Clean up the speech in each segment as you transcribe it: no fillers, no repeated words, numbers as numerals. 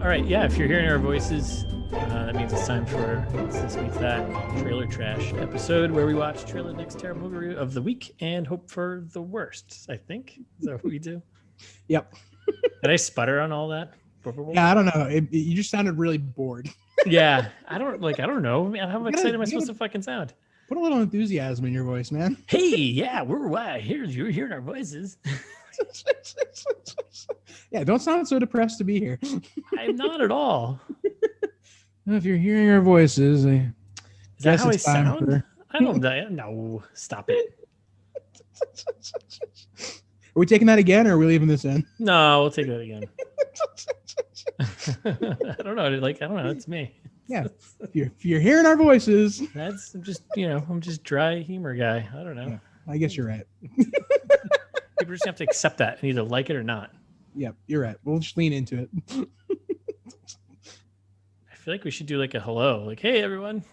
All right, yeah, if you're hearing our voices, that means it's time for This Meets That Trailer Trash episode where we watch trailer next terrible movie of the week and hope for the worst, I think. Is that what we do? Yep. Did I sputter on all that? Yeah, I don't know. You just sounded really bored. Yeah, I don't know. Man, how excited am I supposed to fucking sound? Put a little enthusiasm in your voice, man. Hey, yeah, you're hearing our voices. Yeah, don't sound so depressed to be here. I'm not at all. If you're hearing our voices, is that how I sound? I don't know. No, stop it. Are we taking that again, or are we leaving this in? No, we'll take that again. I don't know. I don't know. It's me. Yeah, if you're hearing our voices, I'm just dry humor guy. I don't know. Yeah, I guess you're right. People just have to accept that and either like it or not. Yep, you're right. We'll just lean into it. I feel like we should do like a hello, like, hey everyone.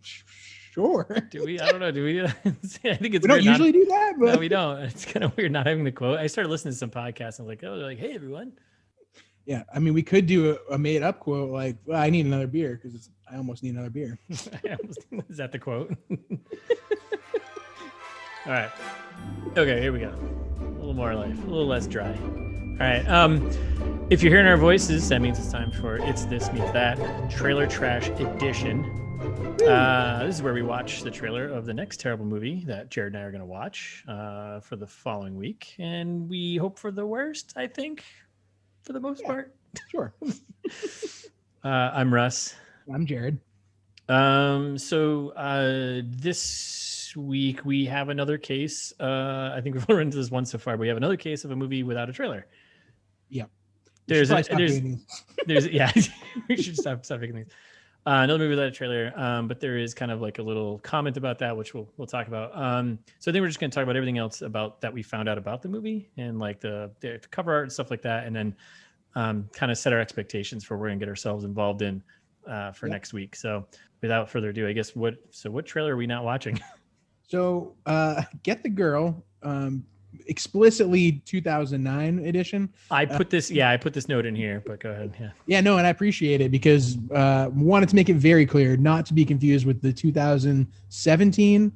Sure. Do we? I don't know. Do we? I think it's. We don't usually do that, but no, we don't. It's kind of weird not having the quote. I started listening to some podcasts and I'm like, oh, they're like, hey everyone. Yeah, I mean, we could do a made-up quote like, well, I need another beer because I almost need another beer. Is that the quote? All right. Okay, here we go. A little more life, a little less dry. All right. If you're hearing our voices, that means it's time for It's This Meets That Trailer Trash Edition. This is where we watch the trailer of the next terrible movie that Jared and I are going to watch for the following week. And we hope for the worst, I think, for the most part. Sure. I'm Russ. I'm Jared. So this week we have another case. I think we've run into this once so far, but we have another case of a movie without a trailer. Yep. There's yeah, we should stop making these. Another movie without a trailer, but there is kind of like a little comment about that, which we'll talk about. So I think we're just going to talk about everything else about that we found out about the movie and like the cover art and stuff like that, and then kind of set our expectations for what we're going to get ourselves involved in for next week. So without further ado, I guess what trailer are we not watching? So Get the Girl, explicitly 2009 edition. I put this note in here, but go ahead. Yeah, no, and I appreciate it because wanted to make it very clear not to be confused with the 2017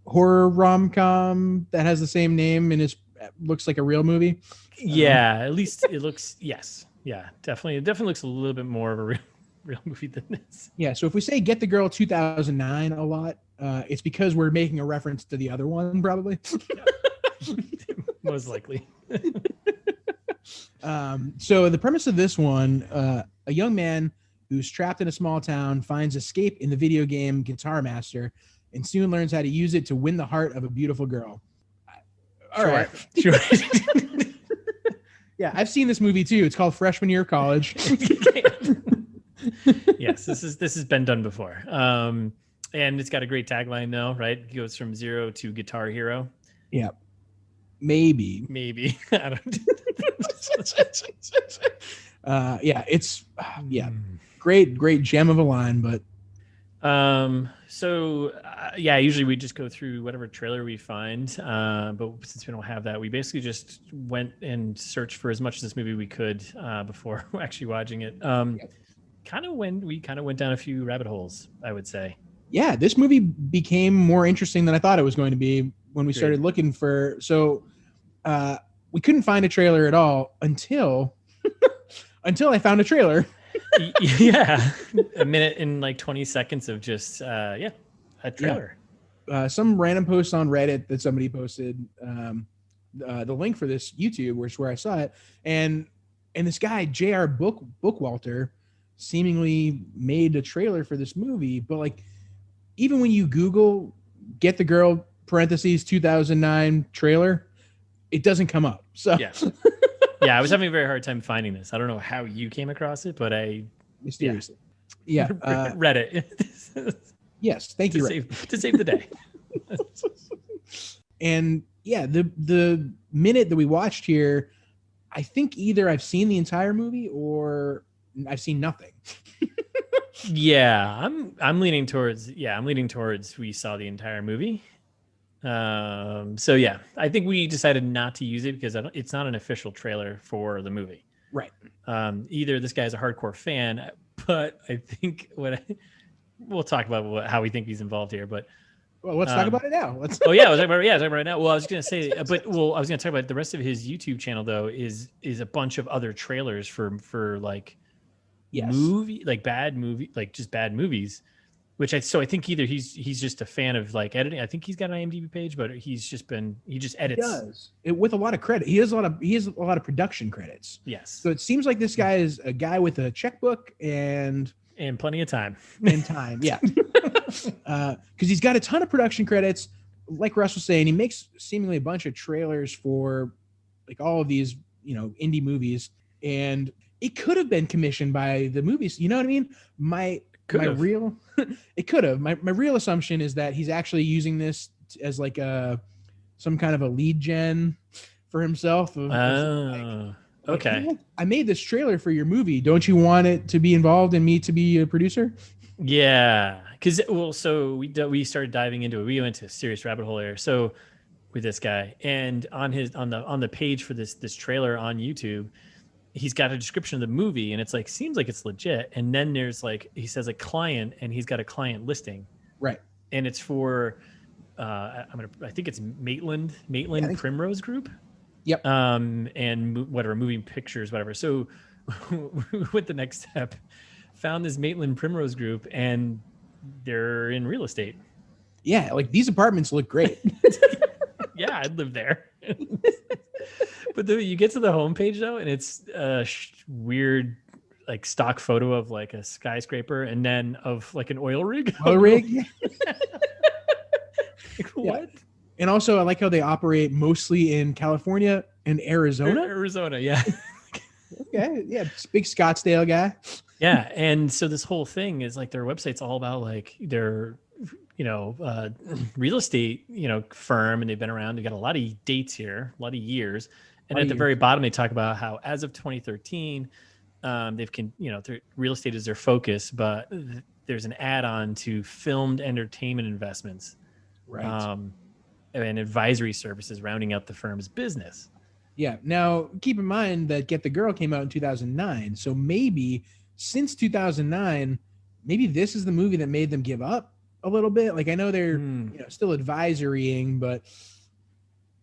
horror rom-com that has the same name and looks like a real movie. Yeah, at least it looks, yes. Yeah, definitely. It definitely looks a little bit more of a real movie than this. Yeah, so if we say Get the Girl 2009 a lot, it's because we're making a reference to the other one, probably. Most likely. So the premise of this one, a young man who's trapped in a small town finds escape in the video game Guitar Master and soon learns how to use it to win the heart of a beautiful girl. All right. Sure. Yeah, I've seen this movie too. It's called Freshman Year of College. Yes, this has been done before. And it's got a great tagline though, right? It goes from zero to Guitar Hero. Yeah. Maybe. I don't. It's great gem of a line, but usually we just go through whatever trailer we find, but since we don't have that, we basically just went and searched for as much of this movie we could before actually watching it. Kind of went down a few rabbit holes, I would say. Yeah, this movie became more interesting than I thought it was going to be when we started looking for. So we couldn't find a trailer at all until I found a trailer. Yeah, a minute and like 20 seconds of just a trailer. Yeah. Some random post on Reddit that somebody posted the link for this YouTube, which is where I saw it, and this guy J.R. Bookwalter seemingly made a trailer for this movie, but like even when you Google Get the Girl parentheses 2009 trailer, it doesn't come up. So yeah, I was having a very hard time finding this. I don't know how you came across it, but mysteriously. Yeah. Reddit. Yes, thank you. To save the day. And yeah, the minute that we watched here, I think either I've seen the entire movie or I've seen nothing. Yeah, I'm leaning towards we saw the entire movie. So yeah, I think we decided not to use it because it's not an official trailer for the movie. Right. Either this guy's a hardcore fan, but I think we'll talk about how we think he's involved here. But well, let's talk about it now. Oh yeah, I was talking about right now. Well, I was gonna say, I was gonna talk about the rest of his YouTube channel though. Is a bunch of other trailers for like movie, like bad movie, like just bad movies. Which I think either he's just a fan of like editing. I think he's got an IMDb page, but he just edits. He does it with a lot of credit. He has a lot of production credits. Yes. So it seems like this guy is a guy with a checkbook and plenty of time. Yeah. Because he's got a ton of production credits. Like Russ was saying, he makes seemingly a bunch of trailers for like all of these, indie movies, and it could have been commissioned by the movies. You know what I mean? It could have. My real assumption is that he's actually using this as like some kind of a lead gen for himself. Okay. I made this trailer for your movie. Don't you want it to be involved and me to be a producer? Yeah, because so we started diving into it. We went to a serious rabbit hole here. So with this guy, and on the page for this trailer on YouTube, he's got a description of the movie, and it's like seems like it's legit. And then there's like he says a client, and he's got a client listing, right? And it's for I think it's Maitland Primrose Group. Yep. And whatever, moving pictures, whatever. So we went the next step, found this Maitland Primrose Group, and they're in real estate. Yeah, like these apartments look great. Yeah, I'd live there. But you get to the homepage though, and it's a weird like stock photo of like a skyscraper, and then of like an oil rig. Like, what? Yeah. And also, I like how they operate mostly in California and Arizona. Arizona, yeah. Okay, yeah, big Scottsdale guy. Yeah, and so this whole thing is like their website's all about like their real estate firm, and they've been around. They got a lot of dates here, a lot of years. And at the very bottom, they talk about how as of 2013, their real estate is their focus, but there's an add-on to filmed entertainment investments, right? And advisory services rounding out the firm's business. Yeah. Now, keep in mind that Get the Girl came out in 2009, so maybe since 2009, maybe this is the movie that made them give up a little bit. Like I know they're still advisorying, but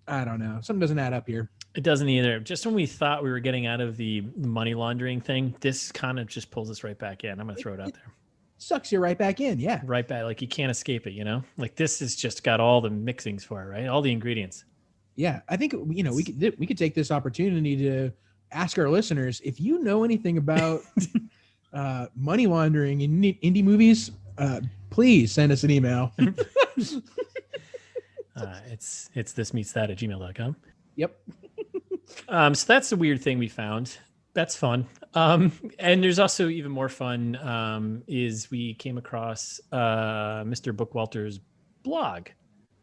I don't know. Something doesn't add up here. It doesn't either. Just when we thought we were getting out of the money laundering thing, this kind of just pulls us right back in. I'm going to throw it out there. Sucks you right back in. Yeah. Right back. Like you can't escape it, Like this has just got all the mixings for it, right? All the ingredients. Yeah. I think, we could take this opportunity to ask our listeners, if you know anything about money laundering in indie movies, please send us an email. It's thismeetsthat@gmail.com. Yep. So that's the weird thing we found. That's fun. And there's also even more fun is we came across Mr. Bookwalter's blog.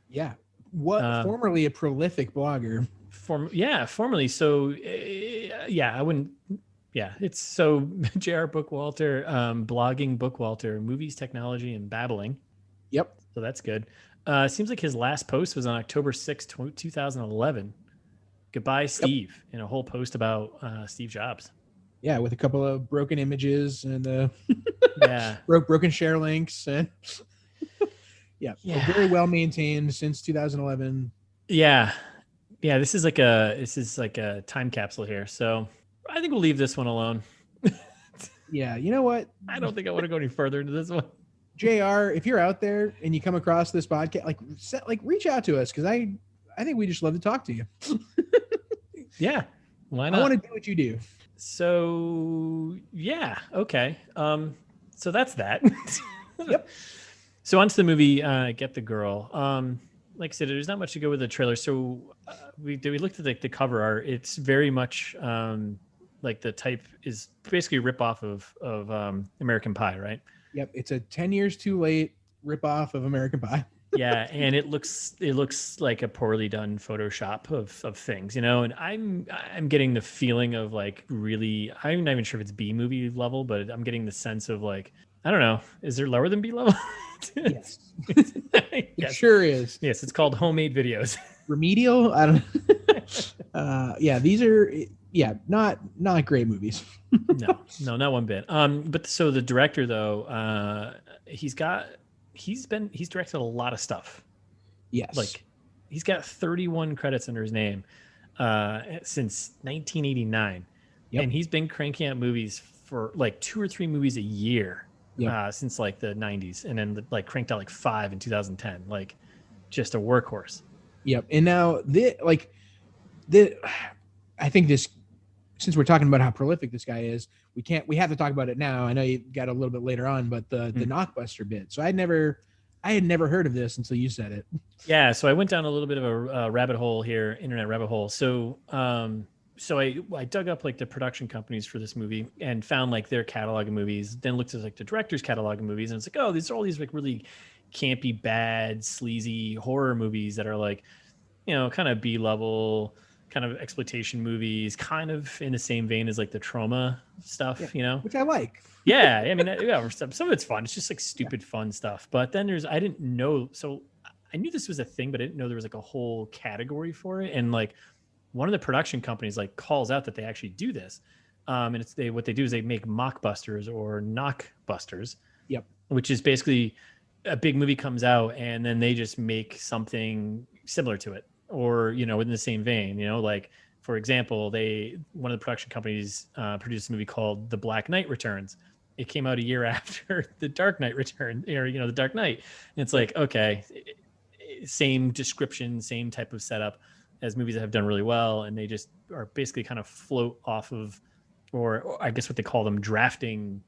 Yeah. Formerly a prolific blogger. Formerly. So I wouldn't. Yeah, it's so J.R. Bookwalter, blogging Bookwalter, movies, technology, and babbling. Yep. So that's good. Seems like his last post was on October 6th, 2011. Goodbye, Steve, in a whole post about Steve Jobs. Yeah, with a couple of broken images and yeah, broken share links. And yeah, very well maintained since 2011. Yeah. This is like a time capsule here. So I think we'll leave this one alone. Yeah, you know what? I don't think I want to go any further into this one. JR, if you're out there and you come across this podcast, reach out to us because I think we just love to talk to you. Yeah, why not? I want to do what you do. So yeah, okay. So that's that. Yep. So onto the movie, Get the Girl. Like I said, there's not much to go with the trailer. So we looked at the cover art. It's very much like the type is basically a ripoff of American Pie, right? Yep, it's a 10 years too late ripoff of American Pie. Yeah, and it looks like a poorly done Photoshop of things, and I'm getting the feeling of like really, I'm not even sure if it's B movie level, but I'm getting the sense of like I don't know. Is there lower than B level? Yes. It Yes. sure is. Yes, it's called homemade videos. Remedial? I don't yeah, these are not great movies. No, not one bit. But so the director though, he's directed a lot of stuff. Yes. Like he's got 31 credits under his name since 1989. Yep. And he's been cranking out movies for like 2 or 3 movies a year since like the 90s, and then like cranked out like 5 in 2010. Like just a workhorse. Yep. And now I think this, since we're talking about how prolific this guy is, we have to talk about it now. I know you got a little bit later on, but the mockbuster bit. So I had never heard of this until you said it. Yeah, so I went down a little bit of a rabbit hole here, internet rabbit hole. So I dug up like the production companies for this movie and found like their catalog of movies, then looked at like the director's catalog of movies, and it's like, oh, these are all these like really campy, bad, sleazy horror movies that are like, kind of B-level, kind of exploitation movies, kind of in the same vein as like the trauma stuff, which I like. Yeah, I mean, some of it's fun. It's just like stupid fun stuff. But then I didn't know, so I knew this was a thing, but I didn't know there was like a whole category for it. And like one of the production companies like calls out that they actually do this. And what they do is they make mockbusters or knockbusters. Yep. Which is basically a big movie comes out and then they just make something similar to it, or within the same vein. Like for example, one of the production companies produced a movie called The Black Knight Returns. It came out a year after The Dark Knight Returns, or The Dark Knight. And it's like, okay, same description, same type of setup as movies that have done really well, and they just are basically kind of float off of, or I guess what they call them, drafting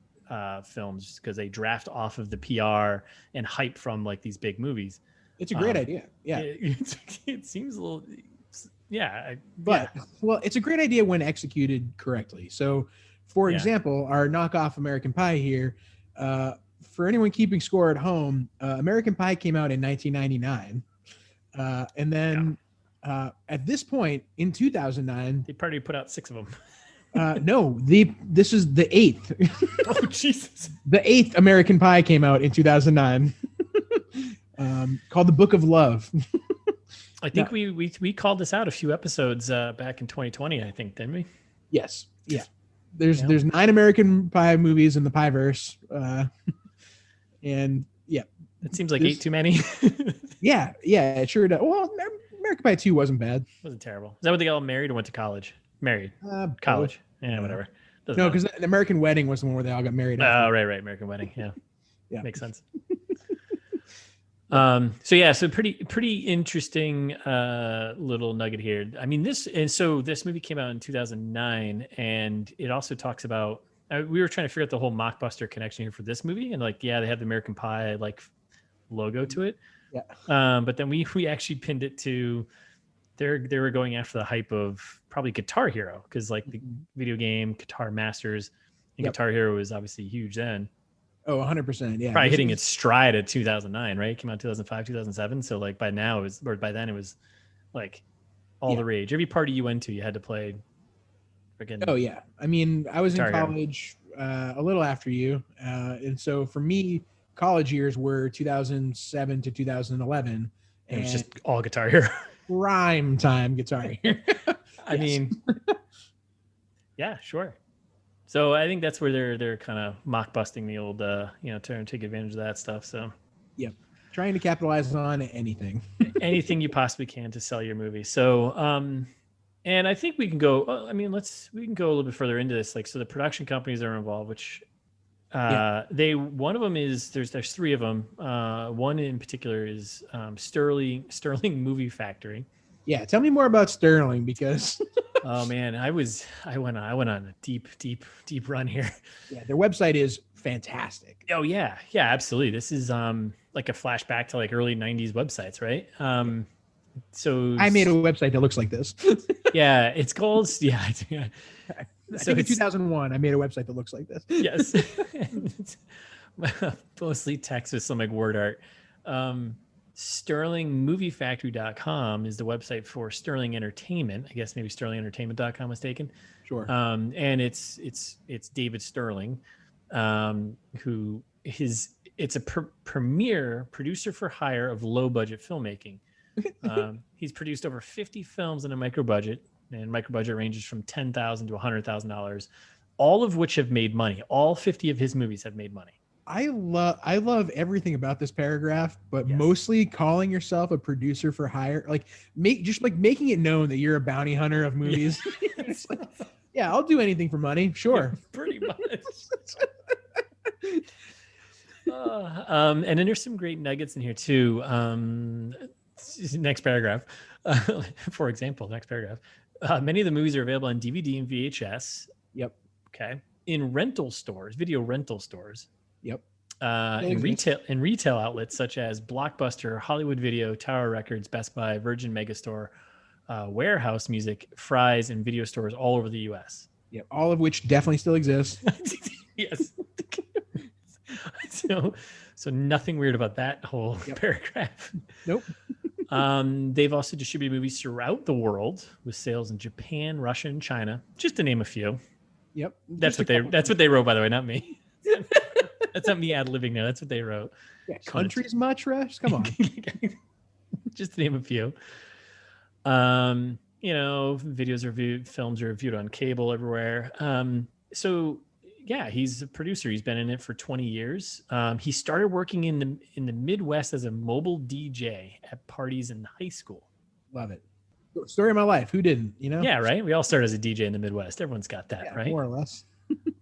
films, because they draft off of the PR and hype from like these big movies. It's a great idea. Yeah. It seems a little, well, it's a great idea when executed correctly. So, for example, our knockoff American Pie here, for anyone keeping score at home, American Pie came out in 1999. And then at this point in 2009, they probably put out 6 of them. No, this is the 8th. Oh, Jesus. The 8th American Pie came out in 2009, called The Book of Love. I think we called this out a few episodes back in 2020, I think, didn't we? Yes. Yeah. There's 9 American Pie movies in the Pieverse. And yeah. It seems like 8 too many. Yeah, it sure does. Well, American Pie 2 wasn't bad. Wasn't terrible. Is that what they all married or went to college? Married. College. Yeah, whatever. No, because the American Wedding was the one where they all got married. Oh, right. American Wedding. Yeah. Makes sense. So pretty interesting little nugget here. I mean, this movie came out in 2009, and it also talks about, we were trying to figure out the whole mockbuster connection here for this movie, and like, they have the American Pie like logo to it. Yeah. But then we actually pinned it to, they were going after the hype of probably Guitar Hero, because like the video game Guitar Masters and Guitar Hero was obviously huge then. Oh, 100%. Yeah. Probably hitting its stride at 2009, right? It came out 2005, 2007. So like by then it was like all the rage. Every party you went to, you had to play. Oh yeah. I mean, I was in college a little after you. And so for me, college years were 2007 to 2011. And it was just all Guitar Hero. Prime time Guitar Hero. I mean, yeah, sure. So I think that's where they're kind of mock busting the old, trying to take advantage of that stuff. So, yep, trying to capitalize on anything, anything you possibly can to sell your movie. So, and I think we can go. We can go a little bit further into this. Like, so the production companies are involved, which one of them is there's 3 of them. One in particular is Sterling Movie Factory. Yeah, tell me more about Sterling, because oh man, I went on a deep run here. Yeah, their website is fantastic. Oh yeah, absolutely. This is like a flashback to like early 90s websites, right? So I made a website that looks like this. Yeah, it's called I think in 2001 I made a website that looks like this. Yes. Mostly text with some like word art. SterlingMovieFactory.com is the website for Sterling Entertainment. I guess maybe SterlingEntertainment.com was taken. Sure. And it's David Sterling, who it's a premier producer for hire of low budget filmmaking. He's produced over 50 films in a micro budget, and micro budget ranges from $10,000 to $100,000, all of which have made money. All 50 of his movies have made money. I love everything about this paragraph, but mostly calling yourself a producer for hire, like making it known that you're a bounty hunter of movies. It's like, yeah, I'll do anything for money. Sure. Yeah, pretty much. And then there's some great nuggets in here too. Next paragraph. For example, next paragraph. Many of the movies are available on DVD and VHS. Yep. Okay. In rental stores, video rental stores. Yep. In retail outlets such as Blockbuster, Hollywood Video, Tower Records, Best Buy, Virgin Megastore, Warehouse Music, Fry's, and video stores all over the U.S. Yep. All of which definitely still exist. Yes. So nothing weird about that whole paragraph. Nope. They've also distributed movies throughout the world with sales in Japan, Russia, and China, just to name a few. Yep. That's what they wrote, by the way, not me. That's not me ad-libbing there. That's what they wrote. Yeah, countries much, Rush? Come on. Just to name a few. Videos are viewed, films are viewed on cable everywhere. So yeah, he's a producer. He's been in it for 20 years. He started working in the Midwest as a mobile DJ at parties in high school. Love it. Story of my life. Who didn't? Yeah, right. We all started as a DJ in the Midwest. Everyone's got that, right? More or less.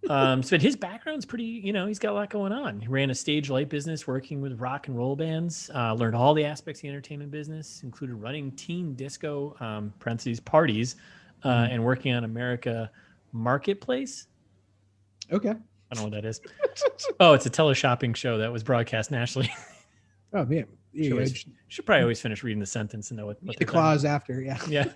But his background's pretty, he's got a lot going on. He ran a stage light business working with rock and roll bands, learned all the aspects of the entertainment business, included running teen disco, parties, and working on America Marketplace. Okay. I don't know what that is. Oh, it's a teleshopping show that was broadcast nationally. Oh, man. Should probably always finish reading the sentence and know what the clause after. Yeah. Yeah.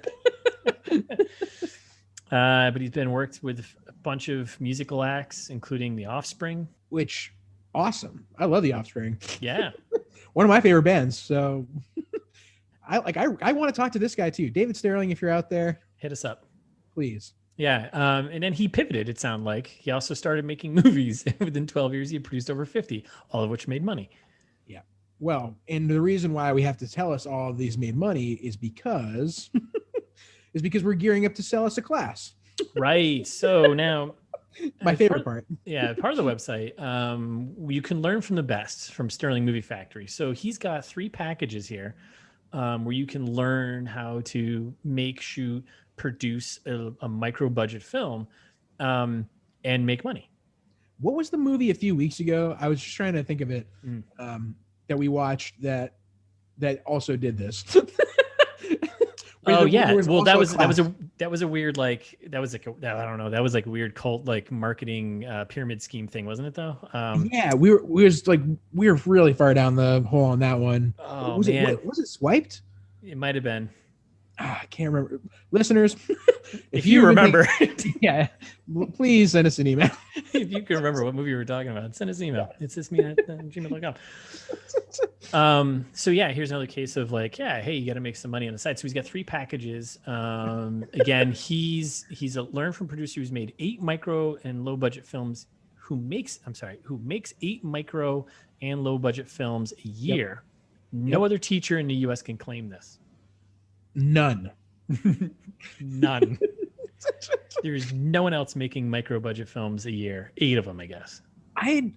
But he's been worked with a bunch of musical acts, including The Offspring. Which, awesome. I love The Offspring. Yeah. One of my favorite bands. So I want to talk to this guy too. David Sterling, if you're out there, hit us up. Please. Yeah. And then he pivoted, it sounded like. He also started making movies. Within 12 years, he produced over 50, all of which made money. Yeah. Well, and the reason why we have to tell us all of these made money is because we're gearing up to sell us a class. Right. So now my favorite part. Yeah. Part of the website, you can learn from the best from Sterling Movie Factory. So he's got 3 packages here where you can learn how to make, shoot, produce a micro budget film and make money. What was the movie a few weeks ago? I was just trying to think of it that we watched that also did this. Oh yeah. Well, that was a weird, like, that was like, I don't know. That was like a weird cult, like marketing pyramid scheme thing, wasn't it though? Yeah, we were really far down the hole on that one. Oh, was man. Was it swiped? It might've been. I can't remember. Listeners, if you remember, yeah, please send us an email. If you can remember what movie we were talking about, send us an email. It's just me at gmail.com. So yeah, here's another case of like, yeah, hey, you got to make some money on the side. So he's got 3 packages. Again, he's a learn from producer who's made 8 micro and low budget films. Who makes 8 micro and low budget films a year. Yep. No other teacher in the U.S. can claim this. None. There's no one else making micro budget films a year. 8 of them, I guess. I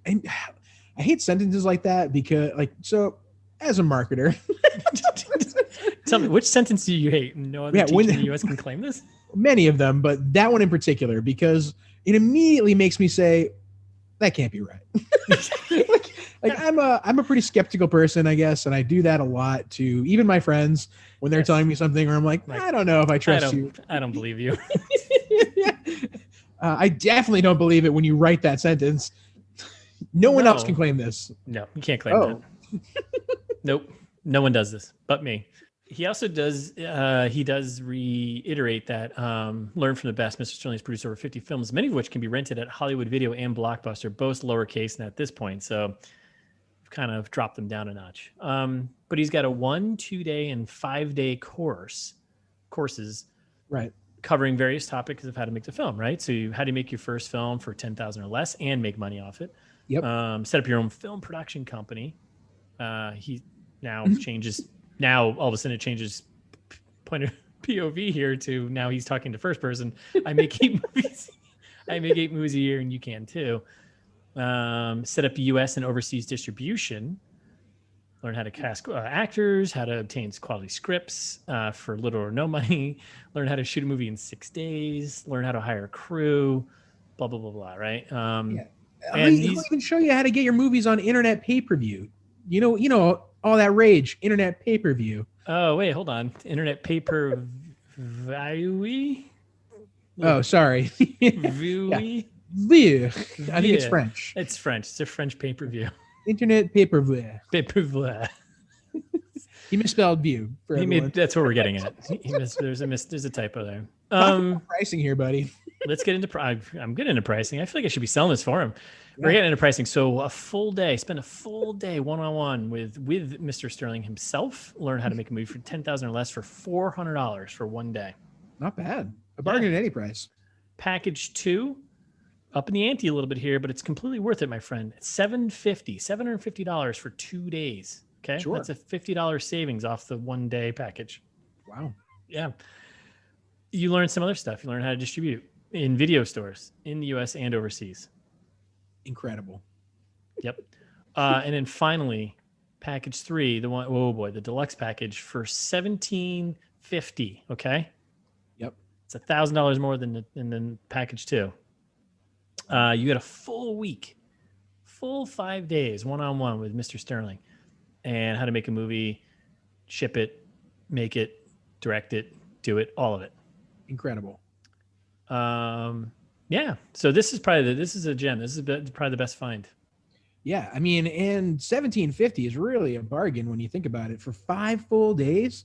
hate sentences like that because, like, so as a marketer, tell me, which sentence do you hate? No other teacher in the U.S. can claim this? Many of them, but that one in particular, because it immediately makes me say, that can't be right. like I'm a pretty skeptical person, I guess, and I do that a lot to even my friends when they're telling me something, where I'm like, I don't know if I trust you. I don't believe you. I definitely don't believe it when you write that sentence. No one else can claim this. No, you can't claim that. Nope. No one does this but me. He also does, reiterate that learn from the best. Mr. Sterling has produced over 50 films, many of which can be rented at Hollywood Video and Blockbuster, both lowercase at this point. So we've kind of dropped them down a notch. But he's got a 1, 2-day, and 5-day courses. Right. Covering various topics of how to make the film, right? So how do you make your first film for $10,000 or less and make money off it? Yep. Set up your own film production company. He now changes. Now all of a sudden it changes point of POV here to now he's talking to first person. I make 8 movies. I make 8 movies a year, and you can too. Set up U.S. and overseas distribution. Learn how to cast actors, how to obtain quality scripts for little or no money. Learn how to shoot a movie in 6 days. Learn how to hire a crew. Blah blah blah blah. Right? Yeah. And he'll even show you how to get your movies on internet pay-per-view. You know all that rage, internet pay-per-view. Oh wait, hold on. Internet pay-per-view. Oh, sorry. View. I think it's French. It's French. It's a French pay-per-view. Internet pay-per-view. Pay-per-view. He misspelled view. That's what we're getting at. There's a typo there. Pricing here, buddy. Let's get into. I'm good into pricing. I feel like I should be selling this for him. Yeah. We're getting into pricing. So spend a full day one-on-one with Mr. Sterling himself. Learn how to make a movie for $10,000 or less for $400 for one day. Not bad. A bargain at any price. Package 2, up in the ante a little bit here, but it's completely worth it, my friend. It's $750 for 2 days. Okay, sure. That's a $50 savings off the 1 day package. Wow. Yeah. You learn some other stuff. You learn how to distribute in video stores in the US and overseas. Incredible. Yep. And then finally, package 3, the deluxe package for $1,750. Okay. Yep. It's $1,000 more than package 2. You get a full week, full 5 days, one-on-one with Mr. Sterling, and how to make a movie, ship it, make it, direct it, do it, all of it. Incredible. Yeah. So this is a gem. This is probably the best find. Yeah. I mean, and $1,750 is really a bargain when you think about it for 5 full days.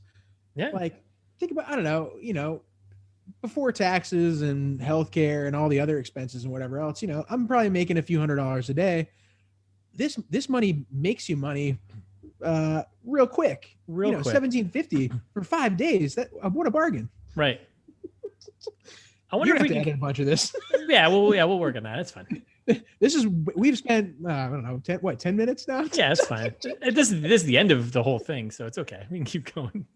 Yeah. Like think about, I don't know, before taxes and healthcare and all the other expenses and whatever else, I'm probably making a few $100s a day. This money makes you money real quick. Quick. $1,750 for 5 days. What a bargain. Right. I wonder if we can add a bunch of this. Yeah, we'll work on that. It's fine. We've spent I don't know 10 minutes now. Yeah, it's fine. This is the end of the whole thing, so it's okay. We can keep going.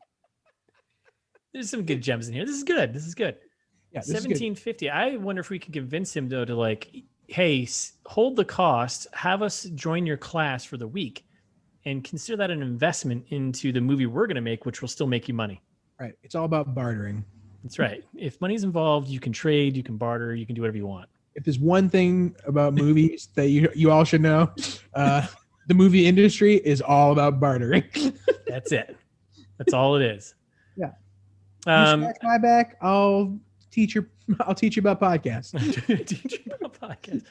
There's some good gems in here. This is good. Yeah, $1,750. I wonder if we can convince him though to hey, hold the cost, have us join your class for the week, and consider that an investment into the movie we're going to make, which will still make you money. Right. It's all about bartering. That's right. If money's involved, you can trade, you can barter, you can do whatever you want. If there's one thing about movies that you all should know, the movie industry is all about bartering. That's it. That's all it is. Yeah. You scratch my back, I'll teach you about podcasts. Teach you about podcasts.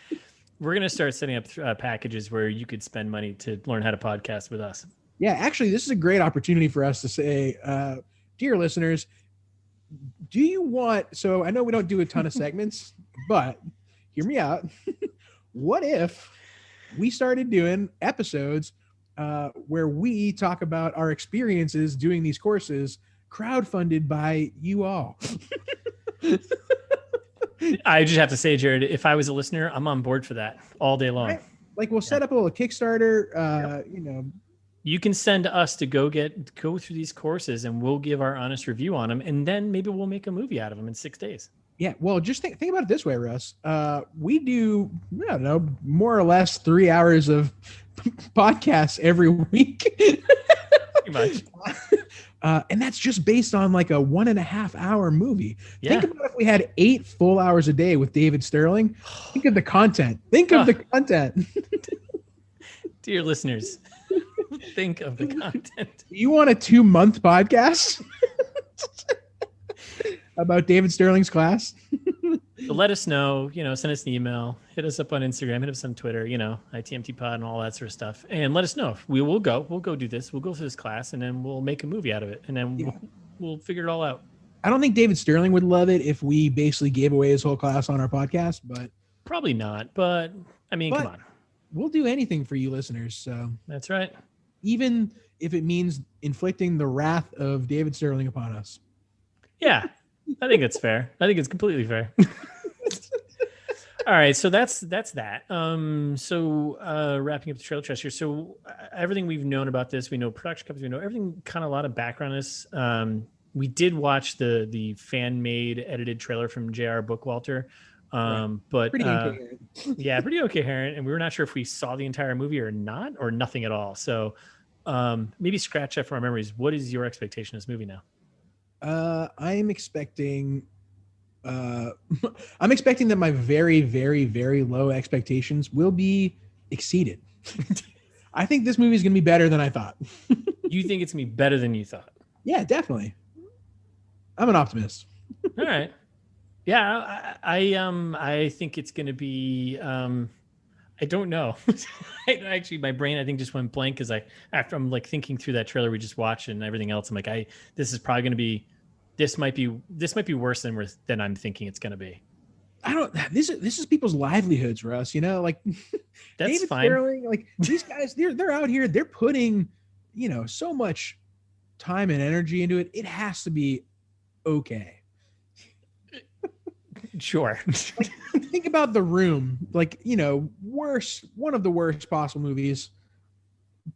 We're gonna start setting up packages where you could spend money to learn how to podcast with us. Yeah, actually, this is a great opportunity for us to say, dear listeners, do you want? So I know we don't do a ton of segments, but hear me out. What if we started doing episodes where we talk about our experiences doing these courses, crowdfunded by you all? I just have to say, Jared, if I was a listener, I'm on board for that all day long. Right? We'll set up a little Kickstarter. You can send us to go through these courses, and we'll give our honest review on them, and then maybe we'll make a movie out of them in 6 days. Yeah, well, just think about it this way, Russ. We do, I don't know, more or less 3 hours of podcasts every week. Pretty much. And that's just based on like a 1.5 hour movie. Yeah. Think about if we had 8 full hours a day with David Sterling. Think of the content. The content. Dear listeners, think of the content. You want a 2-month podcast about David Sterling's class? So let us know, send us an email, hit us up on Instagram, hit us on Twitter, ITMT pod and all that sort of stuff. And let us know if we'll go do this. We'll go through this class and then we'll make a movie out of it. And then we'll figure it all out. I don't think David Sterling would love it if we basically gave away his whole class on our podcast, but probably not. But I mean, come on. We'll do anything for you listeners. So that's right. Even if it means inflicting the wrath of David Sterling upon us. Yeah. I think it's fair. I think it's completely fair. All right, so that's that. Wrapping up the trailer trash here. So everything we've known about this, we know production companies, we know everything. Kind of a lot of background on this. We did watch the fan made edited trailer from J.R. Bookwalter, but pretty incoherent. Yeah, pretty okay, and we were not sure if we saw the entire movie or not, or nothing at all. So maybe scratch that from our memories. What is your expectation of this movie now? I am expecting. I'm expecting that my very, very, very low expectations will be exceeded. I think this movie is going to be better than I thought. You think it's going to be better than you thought? Yeah, definitely. I'm an optimist. All right. Yeah, I think it's going to be. I don't know. Actually, my brain I think just went blank because after I'm like thinking through that trailer we just watched and everything else, I'm like, this is probably going to be. This might be worse than I'm thinking it's going to be. This is people's livelihoods, Russ. You know, like that's David fine. Sterling, like these guys, they're out here, they're putting, so much time and energy into it. It has to be okay. Sure. Like, think about The Room, like one of the worst possible movies.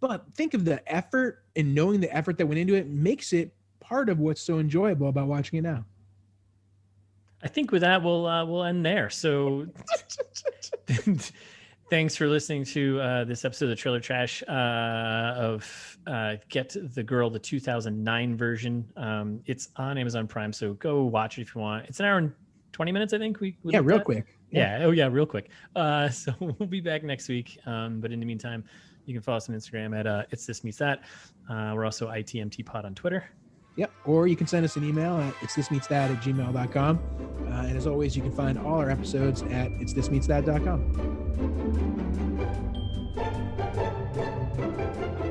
But think of the effort, and knowing the effort that went into it makes it part of what's so enjoyable about watching it now. I think with that we'll end there. So thanks for listening to this episode of the Trailer Trash of Get the Girl, the 2009 version. It's on Amazon Prime, so go watch it if you want. It's an hour and 20 minutes, I think. Real quick. Yeah. Oh yeah, real quick. So we'll be back next week. But in the meantime, you can follow us on Instagram at It's This Meets That. We're also ITMTpod on Twitter. Yep. Or you can send us an email at itsthismeetsthat@gmail.com. And as always, you can find all our episodes at itsthismeetsthat.com.